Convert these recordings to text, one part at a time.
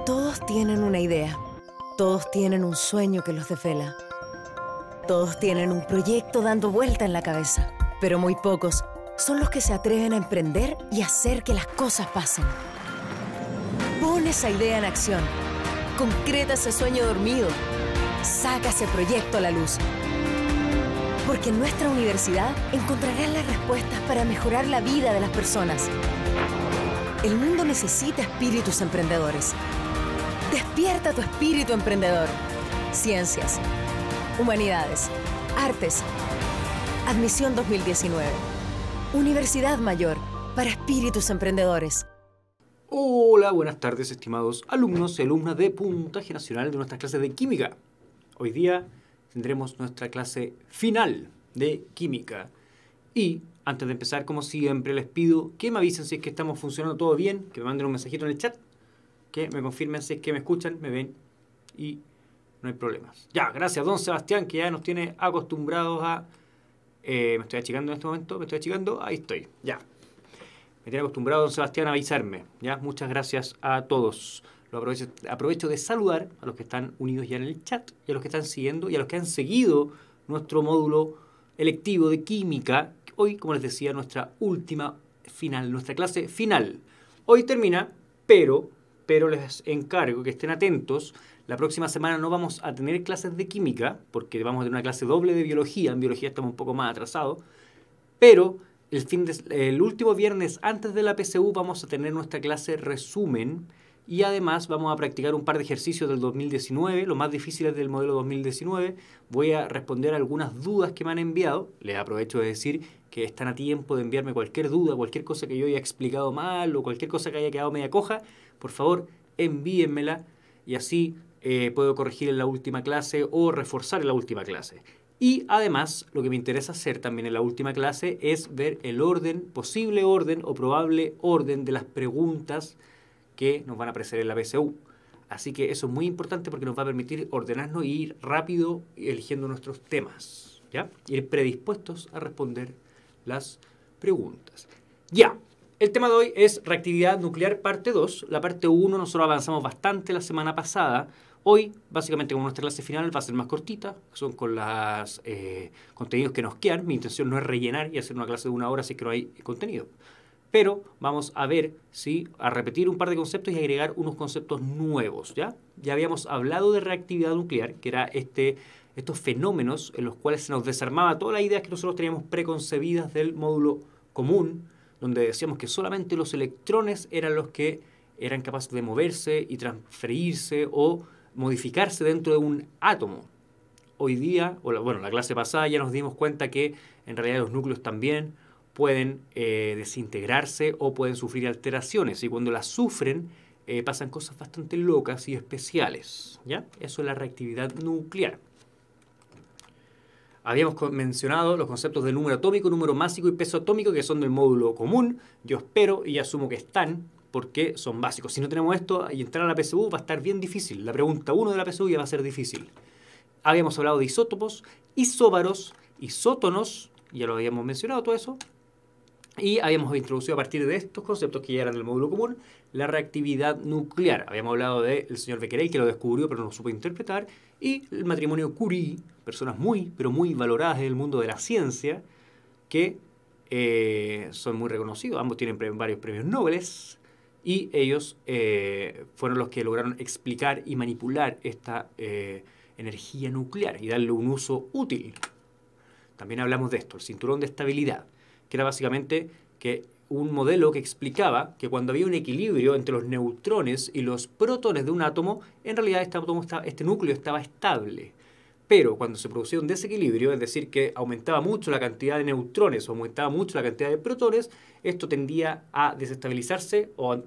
Todos tienen una idea. Todos tienen un sueño que los desvela. Todos tienen un proyecto dando vuelta en la cabeza. Pero muy pocos son los que se atreven a emprender y hacer que las cosas pasen. Pon esa idea en acción. Concreta ese sueño dormido. Saca ese proyecto a la luz. Porque en nuestra universidad encontrarás las respuestas para mejorar la vida de las personas. El mundo necesita espíritus emprendedores. Despierta tu espíritu emprendedor. Ciencias, humanidades, artes. Admisión 2019. Universidad Mayor para espíritus emprendedores. Hola, buenas tardes, estimados alumnos y alumnas de Puntaje Nacional de nuestras clases de Química. Hoy día tendremos nuestra clase final de Química. Y antes de empezar, como siempre, les pido que me avisen si es que estamos funcionando todo bien, que me manden un mensajito en el chat, que me confirmen si es que me escuchan, me ven y no hay problemas. Ya, gracias, don Sebastián, que ya nos tiene acostumbrados a... me estoy achicando en este momento, ahí estoy, ya. Me tiene acostumbrado don Sebastián a avisarme, ya. Muchas gracias a todos. Aprovecho de saludar a los que están unidos ya en el chat, y a los que están siguiendo, y a los que han seguido nuestro módulo electivo de Química. Hoy, como les decía, nuestra última final, nuestra clase final. Hoy termina, pero les encargo que estén atentos. La próxima semana no vamos a tener clases de Química, porque vamos a tener una clase doble de Biología. En Biología estamos un poco más atrasados. Pero el último viernes antes de la PSU vamos a tener nuestra clase resumen. Y además vamos a practicar un par de ejercicios del 2019, los más difíciles del modelo 2019. Voy a responder algunas dudas que me han enviado. Les aprovecho de decir que están a tiempo de enviarme cualquier duda, cualquier cosa que yo haya explicado mal o cualquier cosa que haya quedado media coja. Por favor, envíenmela y así puedo corregir en la última clase o reforzar en la última clase. Y además, lo que me interesa hacer también en la última clase es ver el orden, posible orden o probable orden de las preguntas que nos van a preceder en la PSU. Así que eso es muy importante porque nos va a permitir ordenarnos y ir rápido eligiendo nuestros temas, ¿ya? Ir predispuestos a responder las preguntas. Ya, el tema de hoy es reactividad nuclear parte 2. La parte 1 nosotros avanzamos bastante la semana pasada. Hoy, básicamente, como nuestra clase final va a ser más cortita, son con los contenidos que nos quedan. Mi intención no es rellenar y hacer una clase de 1 hora si es que no hay contenido. Pero vamos a ver, ¿sí?, a repetir un par de conceptos y agregar unos conceptos nuevos, ¿ya? Ya habíamos hablado de reactividad nuclear, que era estos fenómenos en los cuales se nos desarmaba todas las ideas que nosotros teníamos preconcebidas del módulo común, donde decíamos que solamente los electrones eran los que eran capaces de moverse y transferirse o modificarse dentro de un átomo. Hoy día, la clase pasada ya nos dimos cuenta que en realidad los núcleos también pueden desintegrarse o pueden sufrir alteraciones. Y cuando las sufren, pasan cosas bastante locas y especiales, ¿ya? Eso es la reactividad nuclear. Habíamos mencionado los conceptos de número atómico, número másico y peso atómico, que son del módulo común. Yo espero y asumo que están, porque son básicos. Si no tenemos esto y entrar a la PSU va a estar bien difícil. La pregunta 1 de la PSU ya va a ser difícil. Habíamos hablado de isótopos, isóbaros, isótonos, ya lo habíamos mencionado todo eso. Y habíamos introducido a partir de estos conceptos que ya eran del módulo común, la reactividad nuclear. Habíamos hablado del señor Becquerel, que lo descubrió pero no lo supo interpretar, y el matrimonio Curie, personas muy, pero muy valoradas en el mundo de la ciencia, que son muy reconocidos. Ambos tienen varios premios Nobel, y ellos fueron los que lograron explicar y manipular esta energía nuclear y darle un uso útil. También hablamos de esto, el cinturón de estabilidad, que era básicamente un modelo que explicaba que cuando había un equilibrio entre los neutrones y los protones de un átomo, en realidad este núcleo estaba estable. Pero cuando se producía un desequilibrio, es decir, que aumentaba mucho la cantidad de neutrones o aumentaba mucho la cantidad de protones, esto tendía a desestabilizarse o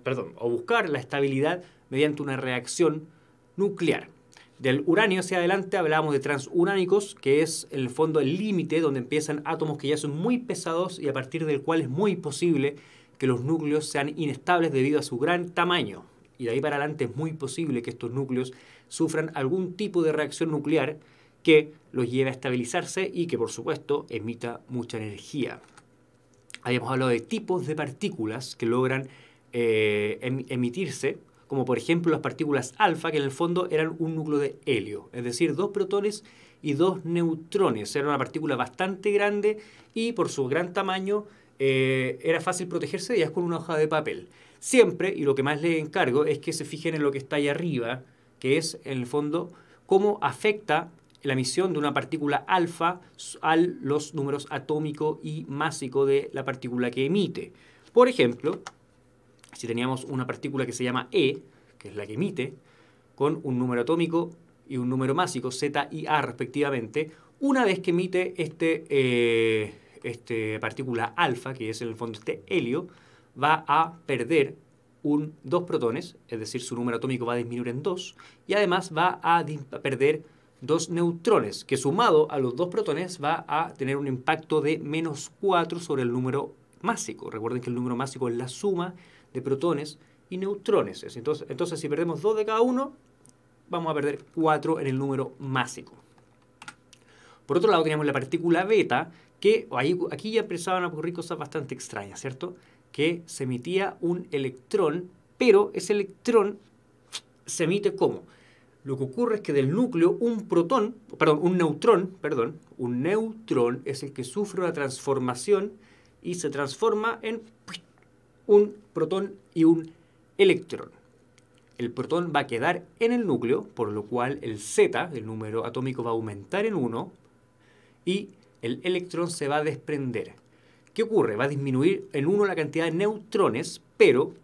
buscar la estabilidad mediante una reacción nuclear. Del uranio hacia adelante hablábamos de transuránicos, que es en el fondo el límite donde empiezan átomos que ya son muy pesados y a partir del cual es muy posible que los núcleos sean inestables debido a su gran tamaño. Y de ahí para adelante es muy posible que estos núcleos sufran algún tipo de reacción nuclear que los lleve a estabilizarse y que, por supuesto, emita mucha energía. Habíamos hablado de tipos de partículas que logran emitirse como por ejemplo las partículas alfa, que en el fondo eran un núcleo de helio, es decir, 2 protones y 2 neutrones. Era una partícula bastante grande y por su gran tamaño era fácil protegerse de ellas con una hoja de papel. Siempre, y lo que más les encargo, es que se fijen en lo que está ahí arriba, que es en el fondo cómo afecta la emisión de una partícula alfa a los números atómico y másico de la partícula que emite. Por ejemplo, si teníamos una partícula que se llama E, que es la que emite, con un número atómico y un número másico, Z y A respectivamente, una vez que emite este partícula alfa, que es en el fondo este helio, va a perder 2 protones, es decir, su número atómico va a disminuir en 2, y además va a perder 2 neutrones, que sumado a los 2 protones va a tener un impacto de -4 sobre el número másico. Recuerden que el número másico es la suma de protones y neutrones. Entonces si perdemos 2 de cada uno, vamos a perder 4 en el número másico. Por otro lado, teníamos la partícula beta, que aquí ya empezaban a ocurrir cosas bastante extrañas, ¿cierto? Que se emitía un electrón, pero ese electrón se emite ¿cómo? Lo que ocurre es que del núcleo un neutrón es el que sufre una transformación y se transforma en un protón y un electrón. El protón va a quedar en el núcleo, por lo cual el Z, el número atómico, va a aumentar en 1 y el electrón se va a desprender. ¿Qué ocurre? Va a disminuir en 1 la cantidad de neutrones, pero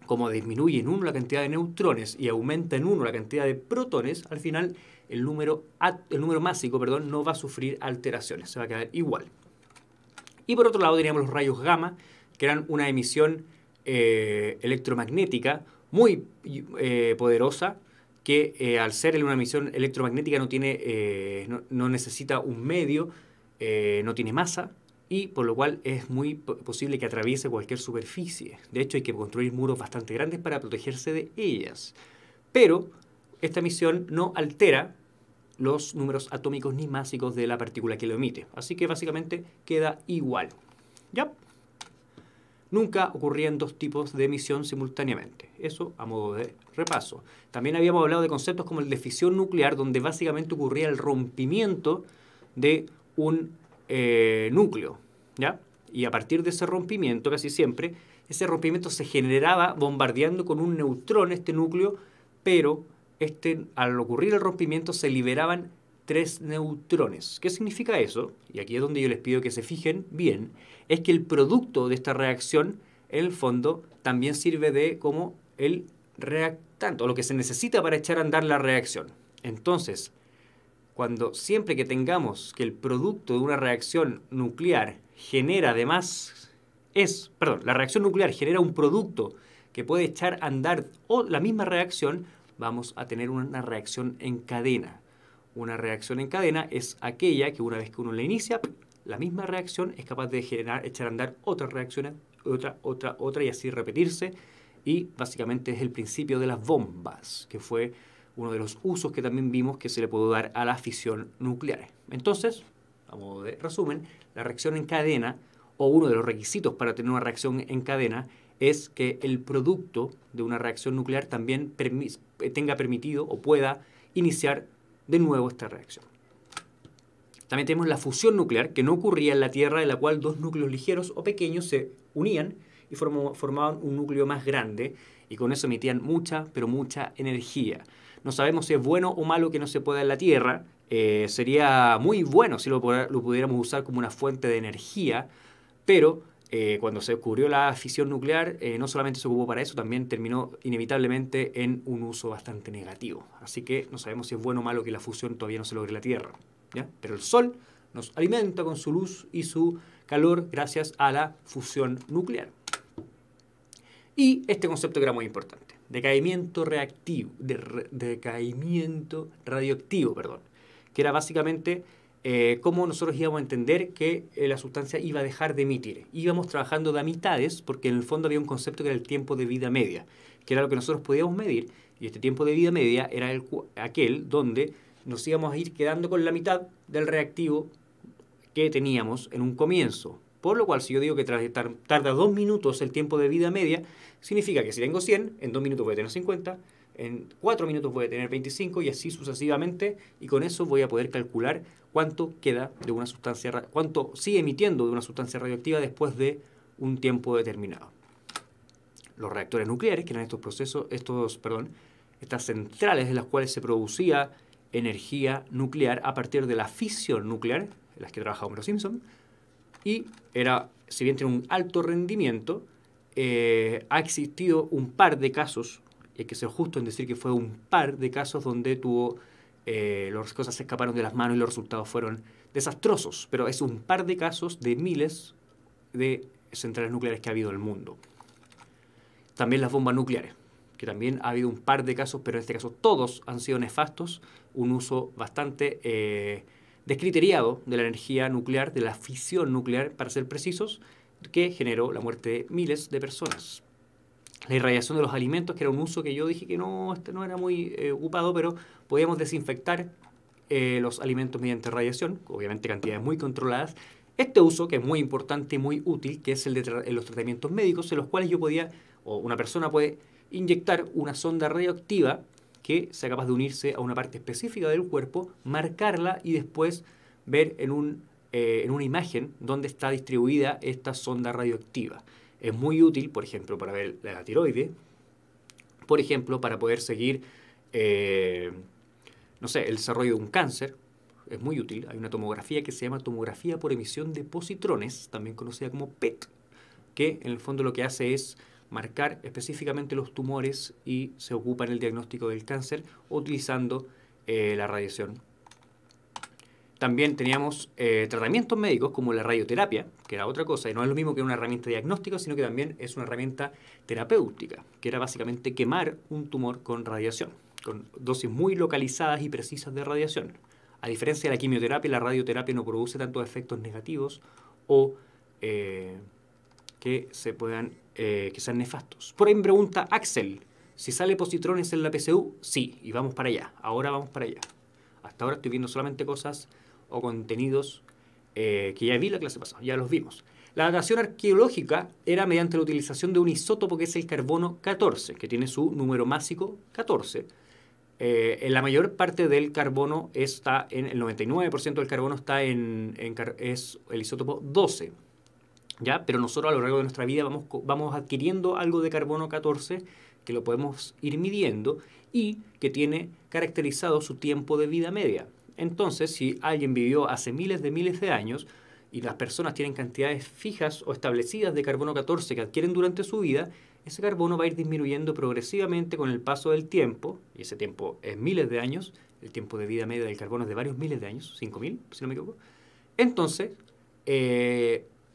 como disminuye en 1 la cantidad de neutrones y aumenta en 1 la cantidad de protones, al final el número másico no va a sufrir alteraciones, se va a quedar igual. Y por otro lado teníamos los rayos gamma, que eran una emisión electromagnética muy poderosa, que al ser una emisión electromagnética no necesita un medio, no tiene masa, y por lo cual es muy posible que atraviese cualquier superficie. De hecho, hay que construir muros bastante grandes para protegerse de ellas. Pero esta emisión no altera los números atómicos ni másicos de la partícula que lo emite. Así que básicamente queda igual. ¿Ya? Nunca ocurrían 2 tipos de emisión simultáneamente. Eso a modo de repaso. También habíamos hablado de conceptos como el de fisión nuclear, donde básicamente ocurría el rompimiento de un núcleo, ¿ya? Y a partir de ese rompimiento, casi siempre, ese rompimiento se generaba bombardeando con un neutrón este núcleo, pero al ocurrir el rompimiento se liberaban 3 neutrones. ¿Qué significa eso? Y aquí es donde yo les pido que se fijen bien, es que el producto de esta reacción, en el fondo, también sirve como el reactante, o lo que se necesita para echar a andar la reacción. Entonces, siempre que tengamos que el producto de una reacción nuclear genera además, la reacción nuclear genera un producto que puede echar a andar la misma reacción, vamos a tener una reacción en cadena. Una reacción en cadena es aquella que una vez que uno la inicia, la misma reacción es capaz de echar a andar otras reacciones, otra y así repetirse. Y básicamente es el principio de las bombas, que fue uno de los usos que también vimos que se le puede dar a la fisión nuclear. Entonces, a modo de resumen, la reacción en cadena, o uno de los requisitos para tener una reacción en cadena, es que el producto de una reacción nuclear también tenga permitido o pueda iniciar de nuevo esta reacción. También tenemos la fusión nuclear, que no ocurría en la Tierra, en la cual 2 núcleos ligeros o pequeños se unían y formaban un núcleo más grande, y con eso emitían mucha, pero mucha energía. No sabemos si es bueno o malo que no se pueda en la Tierra. Sería muy bueno si lo pudiéramos usar como una fuente de energía, pero cuando se descubrió la fisión nuclear, no solamente se ocupó para eso, también terminó inevitablemente en un uso bastante negativo. Así que no sabemos si es bueno o malo que la fusión todavía no se logre en la Tierra, ¿ya? Pero el Sol nos alimenta con su luz y su calor gracias a la fusión nuclear. Y este concepto que era muy importante, decaimiento radioactivo, que era básicamente cómo nosotros íbamos a entender que la sustancia iba a dejar de emitir. Íbamos trabajando de a mitades, porque en el fondo había un concepto que era el tiempo de vida media, que era lo que nosotros podíamos medir, y este tiempo de vida media era aquel donde nos íbamos a ir quedando con la mitad del reactivo que teníamos en un comienzo. Por lo cual, si yo digo que tarda 2 minutos el tiempo de vida media, significa que si tengo 100, en 2 minutos voy a tener 50, en 4 minutos voy a tener 25 y así sucesivamente, y con eso voy a poder calcular cuánto queda de una sustancia, cuánto sigue emitiendo de una sustancia radioactiva después de un tiempo determinado. Los reactores nucleares, que eran estas centrales en las cuales se producía energía nuclear a partir de la fisión nuclear, en las que trabajaba Homero Simpson, y si bien tiene un alto rendimiento, ha existido un par de casos, hay que ser justo en decir que fue un par de casos donde las cosas se escaparon de las manos y los resultados fueron desastrosos, pero es un par de casos de miles de centrales nucleares que ha habido en el mundo. También las bombas nucleares, que también ha habido un par de casos, pero en este caso todos han sido nefastos, un uso bastante descriteriado de la energía nuclear, de la fisión nuclear, para ser precisos, que generó la muerte de miles de personas. La irradiación de los alimentos, que era un uso que yo dije que no era muy ocupado, pero podíamos desinfectar los alimentos mediante radiación, obviamente cantidades muy controladas. Este uso, que es muy importante y muy útil, que es el de los tratamientos médicos, en los cuales una persona puede inyectar una sonda radioactiva que sea capaz de unirse a una parte específica del cuerpo, marcarla y después ver en una imagen dónde está distribuida esta sonda radioactiva. Es muy útil, por ejemplo, para ver la tiroide, por ejemplo, para poder seguir, el desarrollo de un cáncer. Es muy útil. Hay una tomografía que se llama tomografía por emisión de positrones, también conocida como PET, que en el fondo lo que hace es marcar específicamente los tumores y se ocupa en el diagnóstico del cáncer utilizando la radiación. También teníamos tratamientos médicos como la radioterapia, que era otra cosa, y no es lo mismo que una herramienta diagnóstica, sino que también es una herramienta terapéutica, que era básicamente quemar un tumor con radiación, con dosis muy localizadas y precisas de radiación. A diferencia de la quimioterapia, la radioterapia no produce tantos efectos negativos o que sean nefastos. Por ahí me pregunta Axel, ¿si sale positrones en la PSU? Sí, y vamos para allá. Ahora vamos para allá. Hasta ahora estoy viendo solamente cosas o contenidos que ya vi la clase pasada, ya los vimos. La datación arqueológica era mediante la utilización de un isótopo que es el carbono 14, que tiene su número másico 14. En la mayor parte del carbono está el 99% del carbono es el isótopo 12. ¿Ya? Pero nosotros a lo largo de nuestra vida vamos adquiriendo algo de carbono 14 que lo podemos ir midiendo y que tiene caracterizado su tiempo de vida media. Entonces, si alguien vivió hace miles de años y las personas tienen cantidades fijas o establecidas de carbono 14 que adquieren durante su vida, ese carbono va a ir disminuyendo progresivamente con el paso del tiempo, y ese tiempo es miles de años, el tiempo de vida media del carbono es de varios miles de años, 5.000, si no me equivoco. Entonces,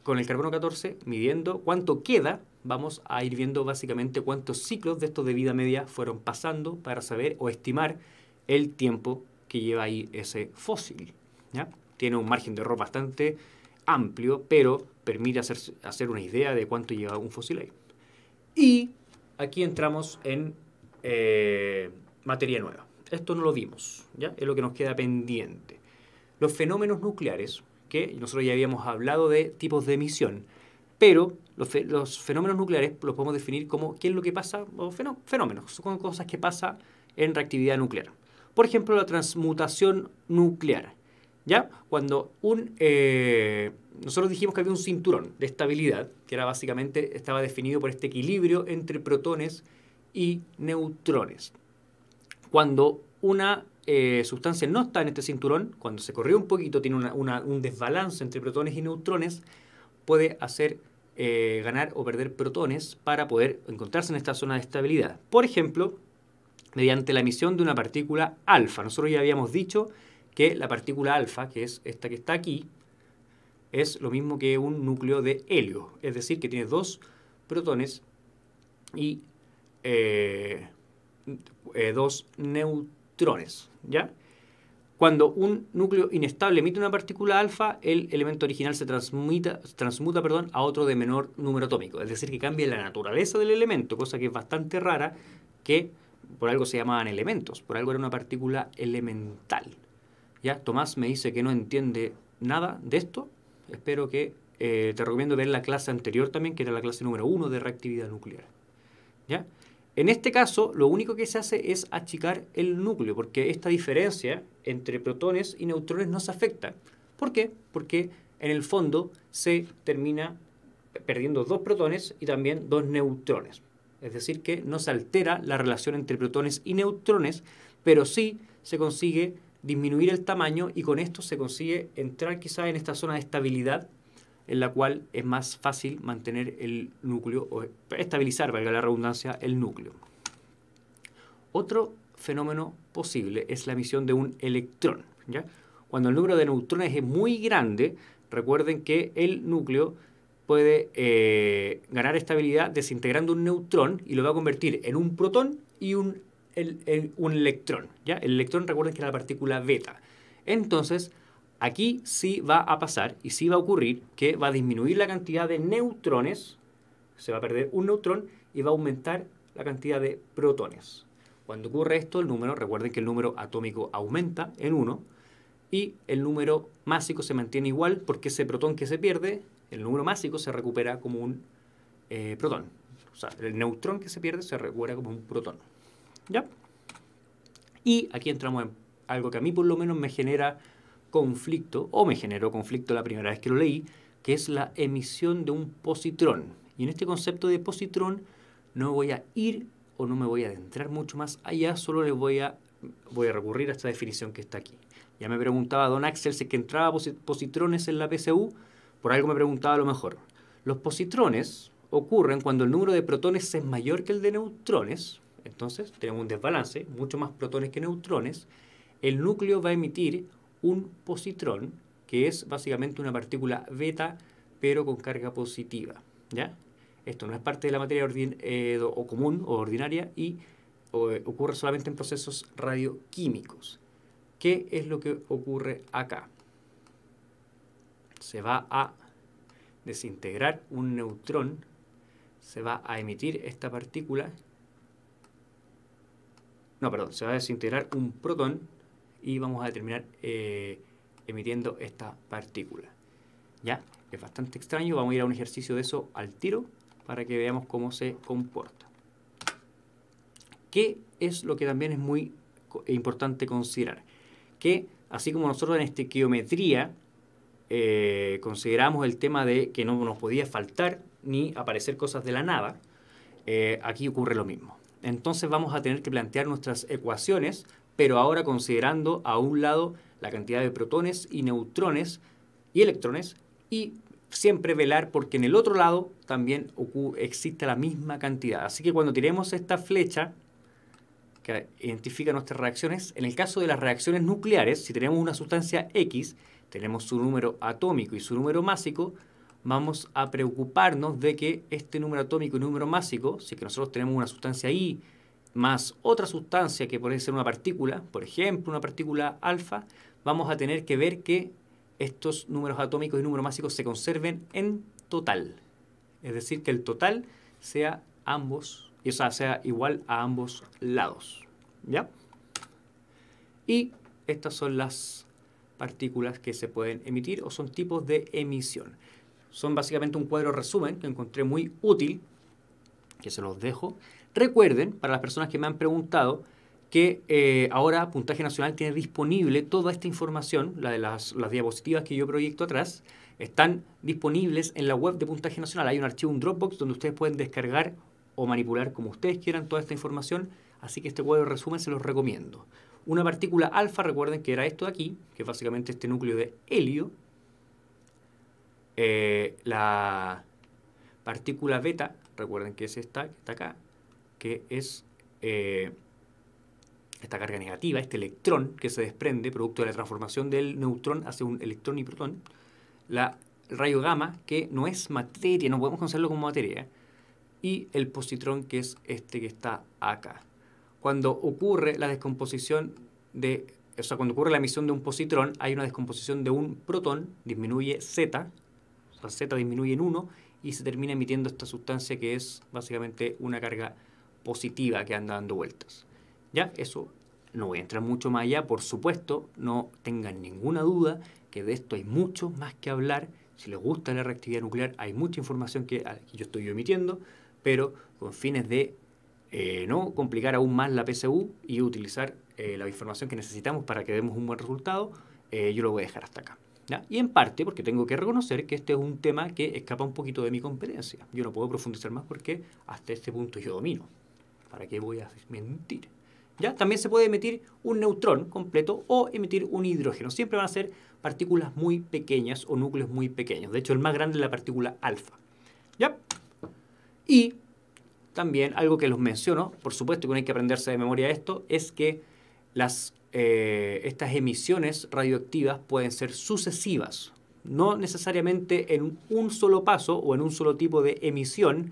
con el carbono 14, midiendo cuánto queda, vamos a ir viendo básicamente cuántos ciclos de estos de vida media fueron pasando para saber o estimar el tiempo que lleva ahí ese fósil, ¿ya? Tiene un margen de error bastante amplio, pero permite hacer una idea de cuánto lleva un fósil ahí. Y aquí entramos en materia nueva. Esto no lo vimos, ¿ya? Es lo que nos queda pendiente. Los fenómenos nucleares, que nosotros ya habíamos hablado de tipos de emisión, pero los fenómenos nucleares los podemos definir como qué es lo que pasa, o fenómenos, son cosas que pasan en reactividad nuclear. Por ejemplo, la transmutación nuclear, ¿ya? Cuando nosotros dijimos que había un cinturón de estabilidad, que era básicamente, estaba definido por este equilibrio entre protones y neutrones. Cuando una sustancia no está en este cinturón, cuando se corrió un poquito, tiene un desbalance entre protones y neutrones, puede hacer ganar o perder protones para poder encontrarse en esta zona de estabilidad. Por ejemplo, mediante la emisión de una partícula alfa. Nosotros ya habíamos dicho que la partícula alfa, que es esta que está aquí, es lo mismo que un núcleo de helio, es decir, que tiene 2 protones y 2 neutrones, ¿ya? Cuando un núcleo inestable emite una partícula alfa, el elemento original se transmuta a otro de menor número atómico, es decir, que cambia la naturaleza del elemento, cosa que es bastante rara, que por algo se llamaban elementos, por algo era una partícula elemental. ¿Ya? Tomás me dice que no entiende nada de esto. Espero que te recomiendo ver la clase anterior también, que era la clase número 1 de reactividad nuclear. ¿Ya? En este caso, lo único que se hace es achicar el núcleo, porque esta diferencia entre protones y neutrones no se afecta. ¿Por qué? Porque en el fondo se termina perdiendo 2 protones y también 2 neutrones. Es decir, que no se altera la relación entre protones y neutrones, pero sí se consigue disminuir el tamaño y con esto se consigue entrar quizá en esta zona de estabilidad en la cual es más fácil mantener el núcleo o estabilizar, valga la redundancia, el núcleo. Otro fenómeno posible es la emisión de un electrón, ¿ya? Cuando el número de neutrones es muy grande, recuerden que el núcleo puede ganar estabilidad desintegrando un neutrón y lo va a convertir en un protón y un electrón, ¿ya? El electrón, recuerden que era la partícula beta. Entonces, aquí sí va a pasar y sí va a ocurrir que va a disminuir la cantidad de neutrones, se va a perder un neutrón y va a aumentar la cantidad de protones. Cuando ocurre esto, el número, recuerden que el número atómico aumenta en 1 y el número másico se mantiene igual porque ese protón que se pierde, el número másico se recupera como un protón. O sea, el neutrón que se pierde se recupera como un protón. ¿Ya? Y aquí entramos en algo que a mí por lo menos me genera conflicto, o me generó conflicto la primera vez que lo leí, que es la emisión de un positrón. Y en este concepto de positrón no voy a ir o no me voy a adentrar mucho más allá, solo les voy a recurrir a esta definición que está aquí. Ya me preguntaba don Axel si es que entraba positrones en la PSU, por algo me preguntaba a lo mejor. Los positrones ocurren cuando el número de protones es mayor que el de neutrones, entonces tenemos un desbalance, mucho más protones que neutrones. El núcleo va a emitir un positrón, que es básicamente una partícula beta, pero con carga positiva, ¿ya? Esto no es parte de la materia o común o ordinaria y ocurre solamente en procesos radioquímicos. ¿Qué es lo que ocurre acá? Se va a desintegrar un neutrón, se va a emitir esta partícula, se va a desintegrar un protón y vamos a terminar emitiendo esta partícula. ¿Ya? Es bastante extraño, vamos a ir a un ejercicio de eso al tiro para que veamos cómo se comporta. ¿Qué es lo que también es muy importante considerar? Que así como nosotros en estequiometría consideramos el tema de que no nos podía faltar ni aparecer cosas de la nada, aquí ocurre lo mismo. Entonces vamos a tener que plantear nuestras ecuaciones, pero ahora considerando a un lado la cantidad de protones y neutrones y electrones y siempre velar porque en el otro lado también existe la misma cantidad. Así que cuando tiremos esta flecha que identifica nuestras reacciones, en el caso de las reacciones nucleares, si tenemos una sustancia X, tenemos su número atómico y su número másico, vamos a preocuparnos de que este número atómico y número másico, si que nosotros tenemos una sustancia I más otra sustancia que puede ser una partícula, por ejemplo, una partícula alfa, vamos a tener que ver que estos números atómicos y números másicos se conserven en total. Es decir, que el total sea sea igual a ambos lados. ¿Ya? Y estas son las partículas que se pueden emitir o son tipos de emisión. Son básicamente un cuadro resumen que encontré muy útil, que se los dejo. Recuerden, para las personas que me han preguntado, que ahora Puntaje Nacional tiene disponible toda esta información, la de las diapositivas que yo proyecto atrás, están disponibles en la web de Puntaje Nacional. Hay un archivo, un Dropbox, donde ustedes pueden descargar o manipular como ustedes quieran toda esta información, así que este cuadro de resumen se los recomiendo. Una partícula alfa, recuerden que era esto de aquí, que es básicamente este núcleo de helio. La partícula beta, recuerden que es esta que está acá, que es esta carga negativa, este electrón que se desprende producto de la transformación del neutrón hacia un electrón y protón. El rayo gamma, que no es materia, no podemos considerarlo como materia. Y el positrón, que es este que está acá. Cuando ocurre la descomposición cuando ocurre la emisión de un positrón, hay una descomposición de un protón, disminuye Z, o sea, Z disminuye en 1, y se termina emitiendo esta sustancia que es básicamente una carga positiva que anda dando vueltas. Ya, eso no voy a entrar mucho más allá, por supuesto, no tengan ninguna duda que de esto hay mucho más que hablar Si les gusta la reactividad nuclear, hay mucha información que yo estoy omitiendo, pero con fines de no complicar aún más la PSU y utilizar la información que necesitamos para que demos un buen resultado, yo lo voy a dejar hasta acá. ¿Ya? Y en parte porque tengo que reconocer que este es un tema que escapa un poquito de mi competencia. Yo no puedo profundizar más porque hasta este punto yo domino. ¿Para qué voy a mentir? ¿Ya? También se puede emitir un neutrón completo o emitir un hidrógeno. Siempre van a ser partículas muy pequeñas o núcleos muy pequeños. De hecho, el más grande es la partícula alfa. ¿Ya? Y también algo que los menciono, por supuesto que no hay que aprenderse de memoria esto, es que estas emisiones radioactivas pueden ser sucesivas. No necesariamente en un solo paso o en un solo tipo de emisión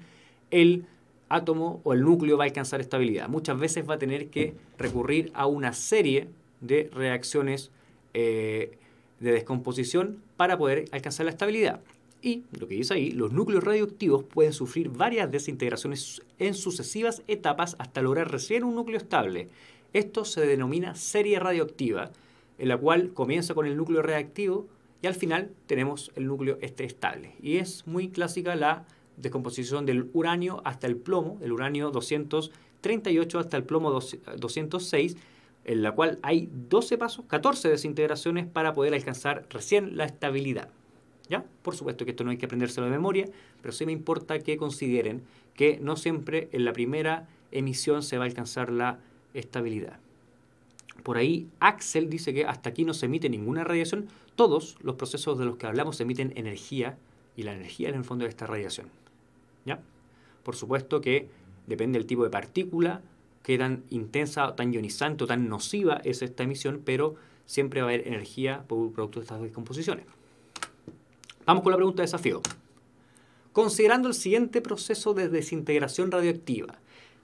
el átomo o el núcleo va a alcanzar estabilidad. Muchas veces va a tener que recurrir a una serie de reacciones de descomposición para poder alcanzar la estabilidad. Y lo que dice ahí, los núcleos radioactivos pueden sufrir varias desintegraciones en sucesivas etapas hasta lograr recién un núcleo estable. Esto se denomina serie radioactiva, en la cual comienza con el núcleo reactivo y al final tenemos el núcleo estable. Y es muy clásica la descomposición del uranio hasta el plomo, el uranio 238 hasta el plomo 206, en la cual hay 12 pasos, 14 desintegraciones para poder alcanzar recién la estabilidad. ¿Ya? Por supuesto que esto no hay que aprendérselo de memoria, pero sí me importa que consideren que no siempre en la primera emisión se va a alcanzar la estabilidad. Por ahí Axel dice que hasta aquí no se emite ninguna radiación. Todos los procesos de los que hablamos emiten energía y la energía en el fondo de esta radiación. ¿Ya? Por supuesto que depende del tipo de partícula, qué tan intensa, tan ionizante o tan nociva es esta emisión, pero siempre va a haber energía por producto de estas descomposiciones. Vamos con la pregunta de desafío. Considerando el siguiente proceso de desintegración radioactiva,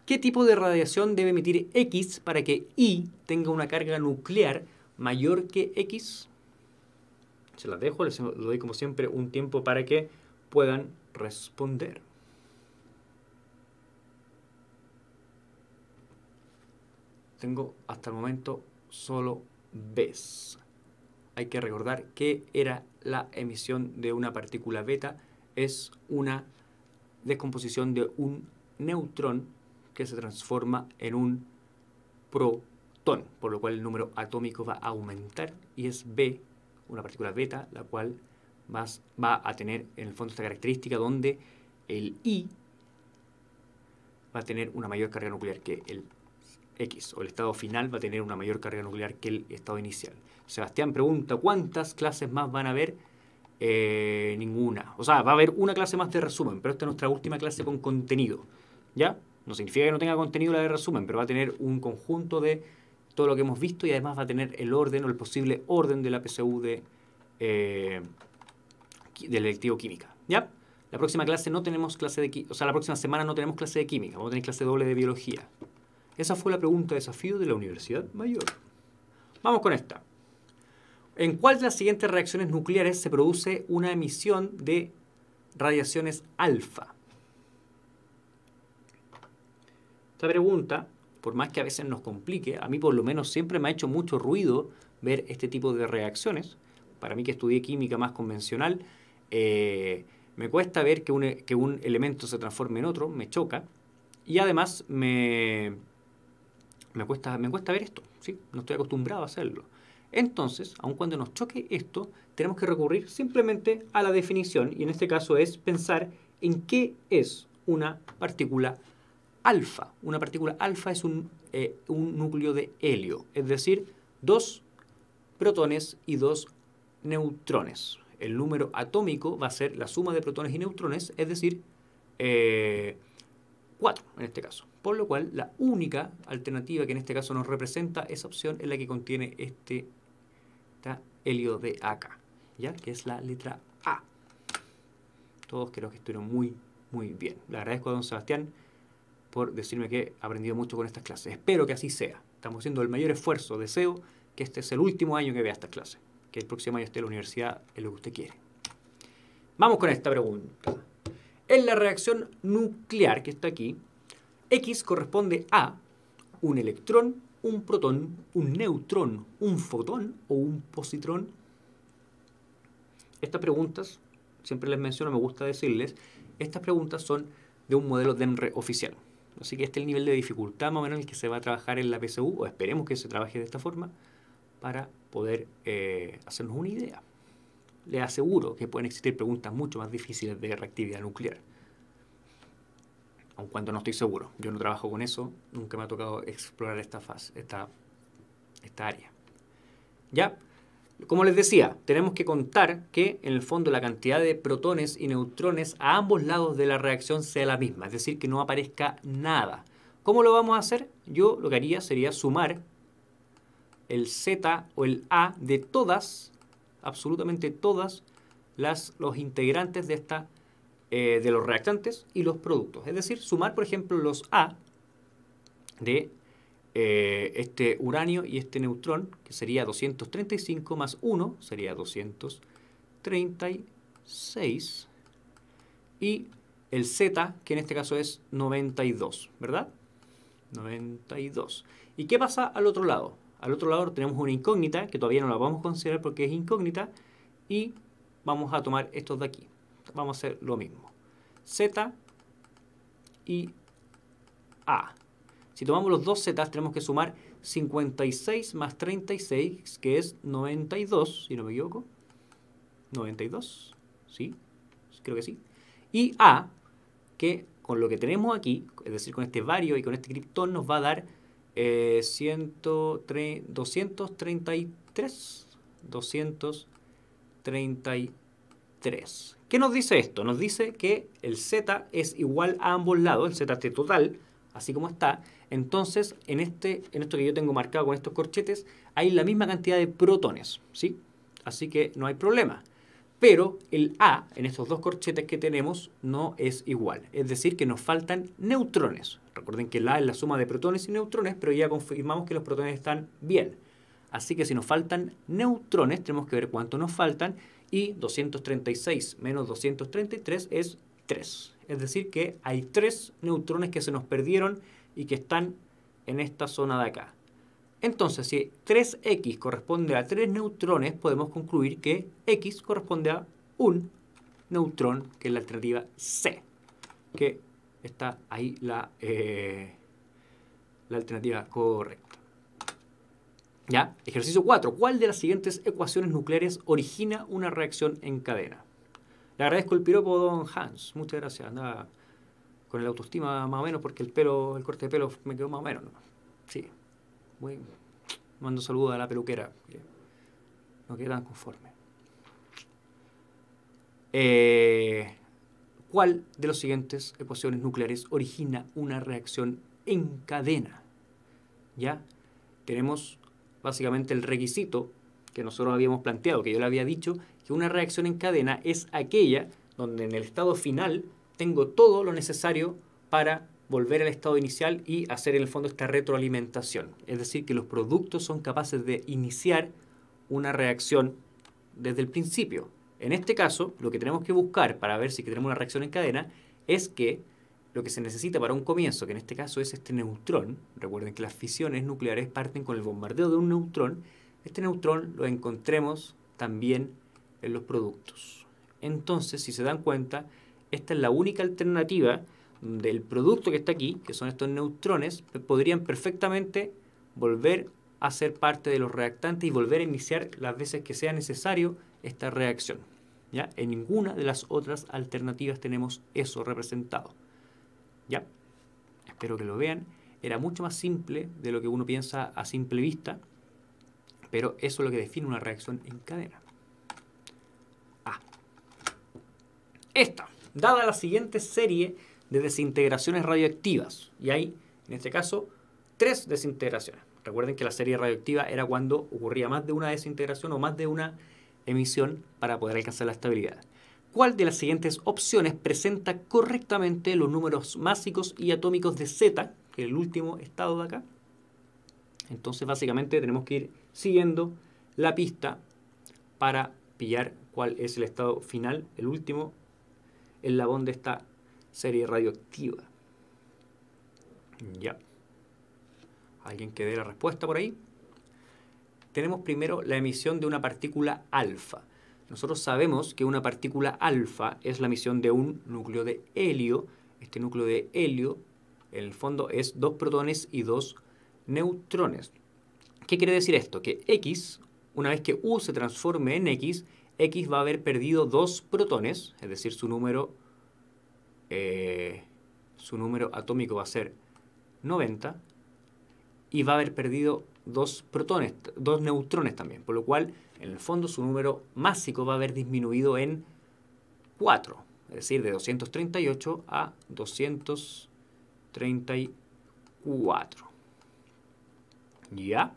¿qué tipo de radiación debe emitir X para que Y tenga una carga nuclear mayor que X? Se las dejo, les doy como siempre un tiempo para que puedan responder. Tengo hasta el momento solo Bs. Hay que recordar que era la emisión de una partícula beta. Es una descomposición de un neutrón que se transforma en un protón, por lo cual el número atómico va a aumentar y es B, una partícula beta, la cual va a tener en el fondo esta característica donde el I va a tener una mayor carga nuclear que el X, o el estado final va a tener una mayor carga nuclear que el estado inicial. Sebastián pregunta, ¿cuántas clases más van a haber? Ninguna. O sea, va a haber una clase más de resumen, pero esta es nuestra última clase con contenido. ¿Ya? No significa que no tenga contenido la de resumen, pero va a tener un conjunto de todo lo que hemos visto y además va a tener el orden o el posible orden de la PSU del electivo química. ¿Ya? La próxima clase no tenemos clase de química, o sea, la próxima semana no tenemos clase de química, vamos a tener clase doble de biología. Esa fue la pregunta de desafío de la Universidad Mayor. Vamos con esta. ¿En cuál de las siguientes reacciones nucleares se produce una emisión de radiaciones alfa? Esta pregunta, por más que a veces nos complique, a mí por lo menos siempre me ha hecho mucho ruido ver este tipo de reacciones. Para mí que estudié química más convencional, me cuesta ver que un elemento se transforme en otro, me choca. Y además me cuesta ver esto, ¿sí? No estoy acostumbrado a hacerlo. Entonces, aun cuando nos choque esto, tenemos que recurrir simplemente a la definición, y en este caso es pensar en qué es una partícula alfa. Una partícula alfa es un núcleo de helio, es decir, 2 protones y 2 neutrones. El número atómico va a ser la suma de protones y neutrones, es decir, 4 en este caso. Por lo cual, la única alternativa que en este caso nos representa esa opción es la que contiene este helio de acá, ¿ya? Que es la letra A. Todos creo que estuvieron muy, muy bien. Le agradezco a don Sebastián por decirme que he aprendido mucho con estas clases. Espero que así sea. Estamos haciendo el mayor esfuerzo. Deseo que este es el último año que vea estas clases. Que el próximo año esté en la universidad en lo que usted quiere. Vamos con esta pregunta. En la reacción nuclear que está aquí, X corresponde a un electrón, un protón, un neutrón, un fotón o un positrón. Estas preguntas siempre les menciono, me gusta decirles, estas preguntas son de un modelo DEMRE oficial. Así que este es el nivel de dificultad más o menos en el que se va a trabajar en la PSU, o esperemos que se trabaje de esta forma, para poder hacernos una idea. Les aseguro que pueden existir preguntas mucho más difíciles de reactividad nuclear. Aun cuando no estoy seguro. Yo no trabajo con eso, nunca me ha tocado explorar esta fase, esta área. ¿Ya? Como les decía, tenemos que contar que en el fondo la cantidad de protones y neutrones a ambos lados de la reacción sea la misma, es decir, que no aparezca nada. ¿Cómo lo vamos a hacer? Yo lo que haría sería sumar el Z o el A de todas, absolutamente todas, los integrantes de los reactantes y los productos. Es decir, sumar, por ejemplo, los A de este uranio y este neutrón, que sería 235 más 1, sería 236, y el Z, que en este caso es 92, ¿verdad? 92. ¿Y qué pasa al otro lado? Al otro lado tenemos una incógnita, que todavía no la vamos a considerar porque es incógnita, y vamos a tomar estos de aquí. Vamos a hacer lo mismo. Z y A. Si tomamos los dos Z, tenemos que sumar 56 más 36, que es 92, si no me equivoco. 92, ¿sí? Creo que sí. Y A, que con lo que tenemos aquí, es decir, con este bario y con este criptón, nos va a dar 233. ¿Qué nos dice esto? Nos dice que el Z es igual a ambos lados, el Z total, así como está. Entonces, en esto que yo tengo marcado con estos corchetes, hay la misma cantidad de protones, ¿sí? Así que no hay problema. Pero el A, en estos dos corchetes que tenemos, no es igual. Es decir, que nos faltan neutrones. Recuerden que el A es la suma de protones y neutrones, pero ya confirmamos que los protones están bien. Así que si nos faltan neutrones, tenemos que ver cuánto nos faltan. Y 236 menos 233 es 3. Es decir, que hay 3 neutrones que se nos perdieron y que están en esta zona de acá. Entonces, si 3x corresponde a 3 neutrones, podemos concluir que x corresponde a un neutrón, que es la alternativa C, que está ahí la alternativa correcta. ¿Ya? Ejercicio 4. ¿Cuál de las siguientes ecuaciones nucleares origina una reacción en cadena? Le agradezco el piropo, don Hans. Muchas gracias. Andaba con la autoestima más o menos porque el corte de pelo me quedó más o menos, ¿no? Sí. Mando saludos a la peluquera, que no queda tan conforme. ¿Cuál de las siguientes ecuaciones nucleares origina una reacción en cadena? ¿Ya? Tenemos básicamente el requisito que nosotros habíamos planteado, que yo le había dicho, que una reacción en cadena es aquella donde en el estado final tengo todo lo necesario para volver al estado inicial y hacer en el fondo esta retroalimentación. Es decir, que los productos son capaces de iniciar una reacción desde el principio. En este caso, lo que tenemos que buscar para ver si tenemos una reacción en cadena es que lo que se necesita para un comienzo, que en este caso es este neutrón, recuerden que las fisiones nucleares parten con el bombardeo de un neutrón, este neutrón lo encontremos también en los productos. Entonces, si se dan cuenta, esta es la única alternativa del producto que está aquí, que son estos neutrones, podrían perfectamente volver a ser parte de los reactantes y volver a iniciar las veces que sea necesario esta reacción. ¿Ya? En ninguna de las otras alternativas tenemos eso representado. ¿Ya? Espero que lo vean. Era mucho más simple de lo que uno piensa a simple vista, pero eso es lo que define una reacción en cadena. Esta, dada la siguiente serie de desintegraciones radioactivas, y hay, en este caso, 3 desintegraciones. Recuerden que la serie radioactiva era cuando ocurría más de una desintegración o más de una emisión para poder alcanzar la estabilidad. ¿Cuál de las siguientes opciones presenta correctamente los números másicos y atómicos de Z, que es el último estado de acá? Entonces, básicamente, tenemos que ir siguiendo la pista para pillar cuál es el estado final, el último eslabón de esta serie radioactiva. Ya. ¿Alguien que dé la respuesta por ahí? Tenemos primero la emisión de una partícula alfa. nosotros sabemos que una partícula alfa es la emisión de un núcleo de helio. Este núcleo de helio, en el fondo, es 2 protones y 2 neutrones. ¿Qué quiere decir esto? Que X, una vez que U se transforme en X, X va a haber perdido 2 protones, es decir, su número atómico va a ser 90, y va a haber perdido 2 protones, 2 neutrones también, por lo cual, en el fondo, su número másico va a haber disminuido en 4, es decir, de 238 a 234. ¿Ya?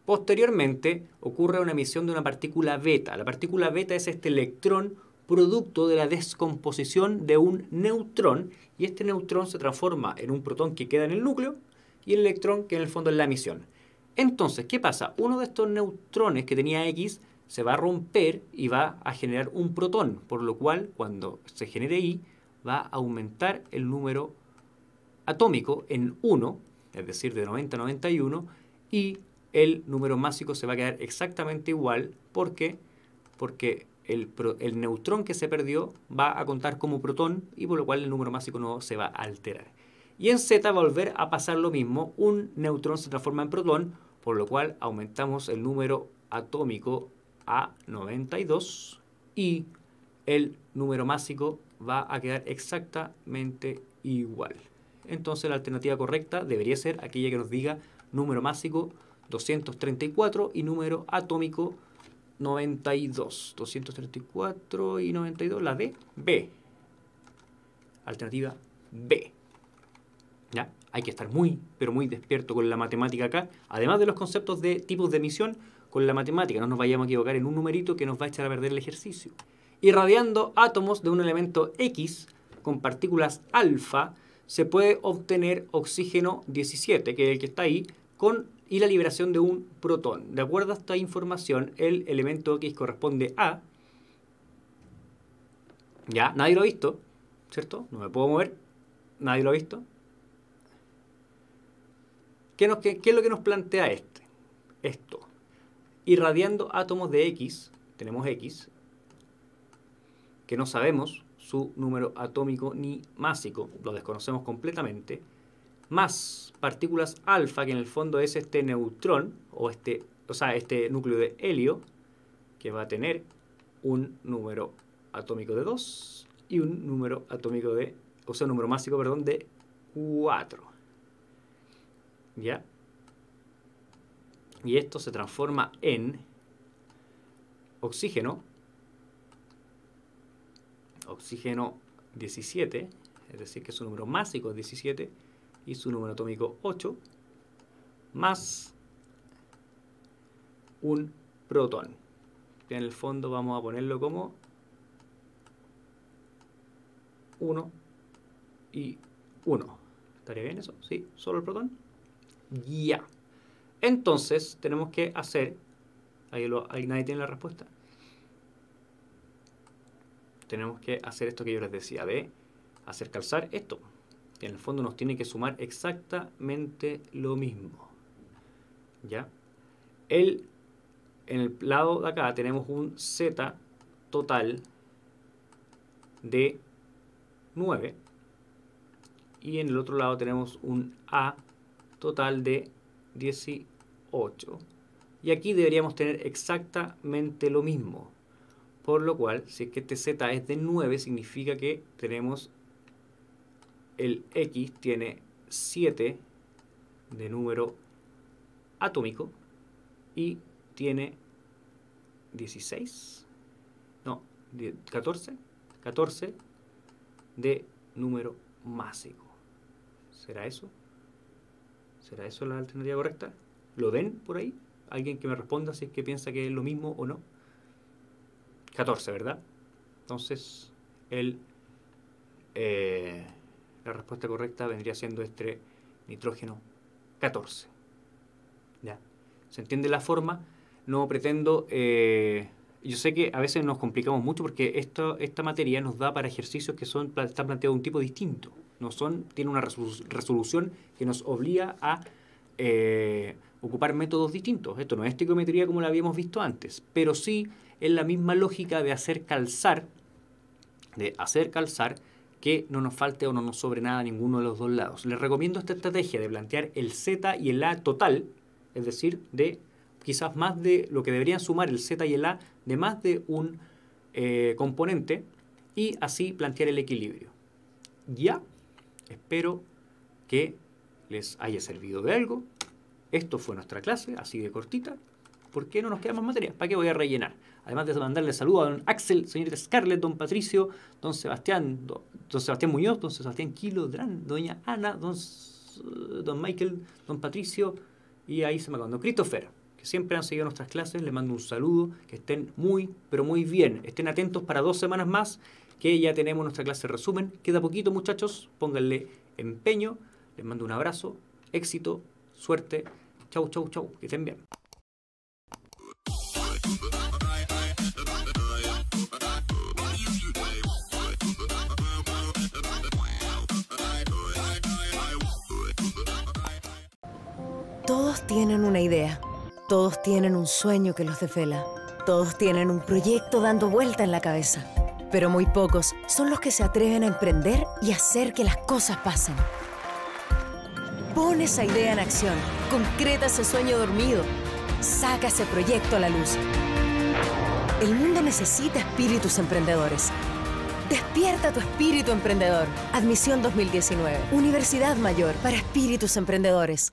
Posteriormente, ocurre una emisión de una partícula beta. La partícula beta es este electrón producto de la descomposición de un neutrón, y este neutrón se transforma en un protón que queda en el núcleo y el electrón que en el fondo es la emisión. Entonces, ¿qué pasa? Uno de estos neutrones que tenía X se va a romper y va a generar un protón, por lo cual cuando se genere Y va a aumentar el número atómico en 1, es decir, de 90 a 91, y el número másico se va a quedar exactamente igual porque el neutrón que se perdió va a contar como protón y por lo cual el número másico no se va a alterar. Y en Z va a volver a pasar lo mismo, un neutrón se transforma en protón, por lo cual aumentamos el número atómico a 92 y el número másico va a quedar exactamente igual. Entonces la alternativa correcta debería ser aquella que nos diga número másico 234 y número atómico 92. 234 y 92, la D, B. Alternativa B. ¿Ya? Hay que estar muy, pero muy despierto con la matemática acá. Además de los conceptos de tipos de emisión, con la matemática no nos vayamos a equivocar en un numerito que nos va a echar a perder el ejercicio. Irradiando átomos de un elemento X con partículas alfa, se puede obtener oxígeno 17, que es el que está ahí, y la liberación de un protón. De acuerdo a esta información, el elemento X corresponde a... Ya, nadie lo ha visto, ¿cierto? No me puedo mover, nadie lo ha visto. ¿Qué es lo que nos plantea esto? Irradiando átomos de X, tenemos X, que no sabemos su número atómico ni másico, lo desconocemos completamente, más partículas alfa, que en el fondo es este neutrón, este núcleo de helio, que va a tener un número atómico de 2 y un número atómico de, un número másico, perdón, de 4. ¿Ya? Y esto se transforma en oxígeno 17, es decir, que su número másico es 17 y su número atómico 8, más un protón. Y en el fondo vamos a ponerlo como 1 y 1. ¿Estaría bien eso? ¿Sí? ¿Solo el protón? Ya. Entonces, tenemos que hacer... Ahí nadie tiene la respuesta. Tenemos que hacer esto que yo les decía, de hacer calzar esto. Y en el fondo nos tiene que sumar exactamente lo mismo. ¿Ya? En el lado de acá tenemos un Z total de 9. Y en el otro lado tenemos un A total de 18. Y aquí deberíamos tener exactamente lo mismo. Por lo cual, si es que este Z es de 9, significa que tenemos el X tiene 7 de número atómico y tiene 16, no, 14 de número másico. ¿Será eso? ¿Será eso la alternativa correcta? ¿Lo ven por ahí? ¿Alguien que me responda si es que piensa que es lo mismo o no? 14, ¿verdad? Entonces, la respuesta correcta vendría siendo este nitrógeno 14. ¿Ya? ¿Se entiende la forma? No pretendo... yo sé que a veces nos complicamos mucho porque esta materia nos da para ejercicios que están planteados de un tipo distinto. Tiene una resolución que nos obliga a ocupar métodos distintos. Esto no es estequiometría como la habíamos visto antes, pero sí es la misma lógica de hacer calzar, que no nos falte o no nos sobre nada a ninguno de los dos lados. Les recomiendo esta estrategia de plantear el Z y el A total, es decir, de quizás más de lo que deberían sumar el Z y el A de más de un componente, y así plantear el equilibrio. Ya, espero que les haya servido de algo. Esto fue nuestra clase, así de cortita. ¿Por qué no nos queda más materia? ¿Para qué voy a rellenar? Además de mandarle saludos a don Axel, señorita Scarlett, don Patricio, don Sebastián Muñoz, don Sebastián Quilodrán, doña Ana, don Michael, don Patricio, y ahí se me acabó, don Christopher, que siempre han seguido nuestras clases. Les mando un saludo, que estén muy, pero muy bien. Estén atentos para 2 semanas más, que ya tenemos nuestra clase de resumen. Queda poquito, muchachos, pónganle empeño. Les mando un abrazo, éxito, suerte. Chau, chau, chau, que estén bien. Todos tienen una idea, todos tienen un sueño que los desvela, todos tienen un proyecto dando vuelta en la cabeza, pero muy pocos son los que se atreven a emprender y hacer que las cosas pasen. Pon esa idea en acción, concreta ese sueño dormido, saca ese proyecto a la luz. El mundo necesita espíritus emprendedores. Despierta tu espíritu emprendedor. Admisión 2019. Universidad Mayor para espíritus emprendedores.